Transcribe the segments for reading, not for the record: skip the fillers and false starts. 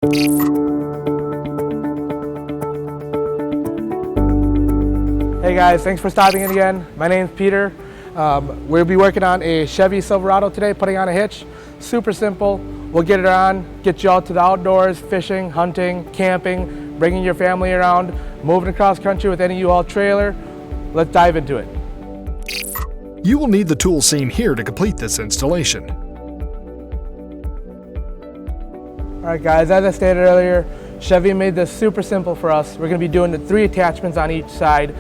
Hey guys, thanks for stopping in again. My name's Peter. We'll be working on a Chevy Silverado today, putting on a hitch. Super simple. We'll get it on, get you out to the outdoors, fishing, hunting, camping, bringing your family around, moving across country with any U-Haul trailer. Let's dive into it. You will need the tools seen here to complete this installation. Alright guys, as I stated earlier, Chevy made this super simple for us. We're going to be doing the 3 attachments on each side.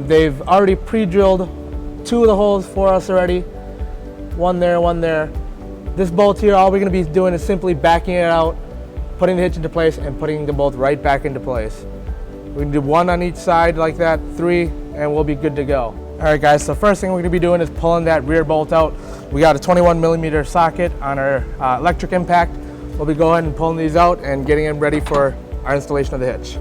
They've already pre-drilled 2 of the holes for us already. One there, one there. This bolt here, all we're going to be doing is simply backing it out, putting the hitch into place, and putting the bolt right back into place. We can do 1 on each side like that, 3, and we'll be good to go. Alright guys, so first thing we're going to be doing is pulling that rear bolt out. We got a 21mm socket on our electric impact. We'll be going and pulling these out and getting them ready for our installation of the hitch.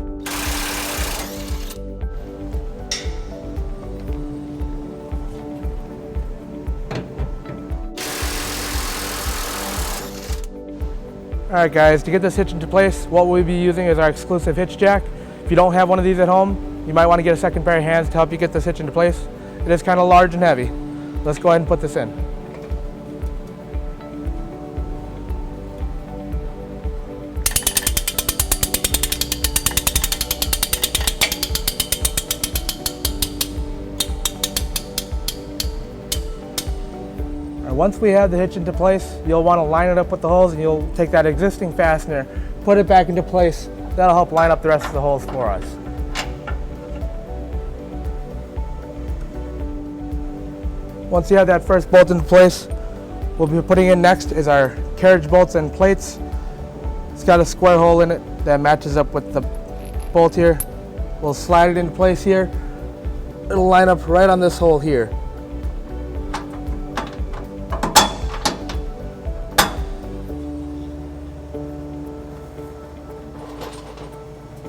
Alright guys, to get this hitch into place, what we'll be using is our exclusive hitch jack. If you don't have one of these at home, you might want to get a second pair of hands to help you get this hitch into place. It is kind of large and heavy. Let's go ahead and put this in. Once we have the hitch into place, you'll want to line it up with the holes, and you'll take that existing fastener, put it back into place. That'll help line up the rest of the holes for us. Once you have that first bolt into place, we'll be putting in next is our carriage bolts and plates. It's got a square hole in it that matches up with the bolt here. We'll slide it into place here. It'll line up right on this hole here.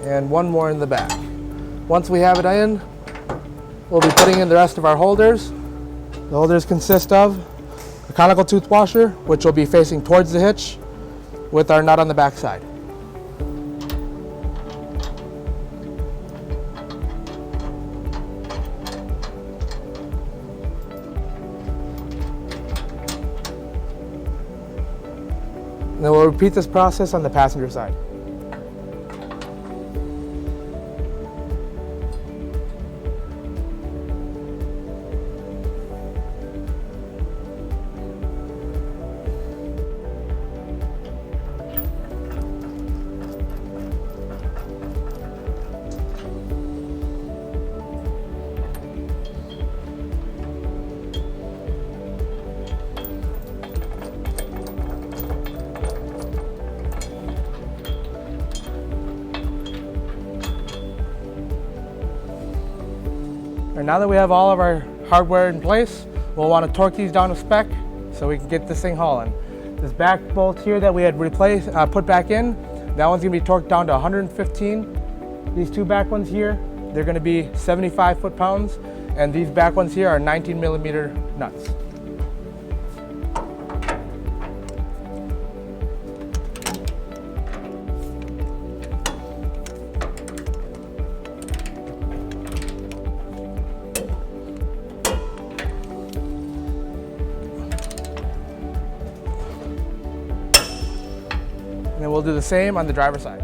And 1 more in the back. Once we have it in, we'll be putting in the rest of our holders. The holders consist of a conical tooth washer, which will be facing towards the hitch with our nut on the back side. And then we'll repeat this process on the passenger side. And now that we have all of our hardware in place, we'll want to torque these down to spec so we can get this thing hauling. This back bolt here that we had put back in, that one's going to be torqued down to 115. These 2 back ones here, they're going to be 75 foot-pounds, and these back ones here are 19mm nuts. And then we'll do the same on the driver's side.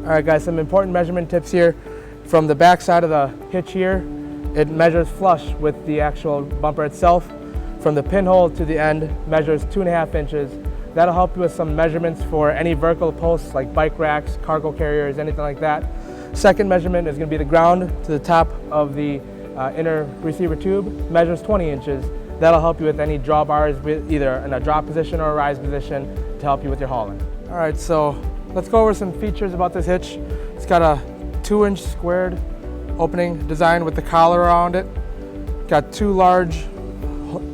All right guys, some important measurement tips here. From the back side of the hitch here, it measures flush with the actual bumper itself. From the pinhole to the end, measures 2.5 inches. That'll help you with some measurements for any vertical posts like bike racks, cargo carriers, anything like that. Second measurement is going to be the ground to the top of the inner receiver tube, measures 20 inches. That'll help you with any drawbars, either in a drop position or a rise position, to help you with your hauling. All right, so let's go over some features about this hitch. It's got a 2-inch squared opening design with the collar around it. Got 2 large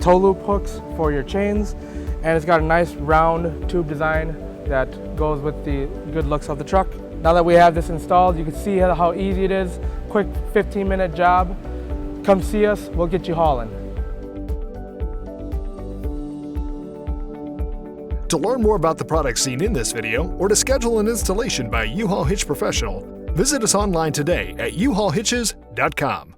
toe loop hooks for your chains, and it's got a nice round tube design that goes with the good looks of the truck. Now that we have this installed, you can see how easy it is. Quick 15-minute job. Come see us, we'll get you hauling. To learn more about the products seen in this video, or to schedule an installation by U-Haul Hitch Professional, visit us online today at uhaulhitches.com.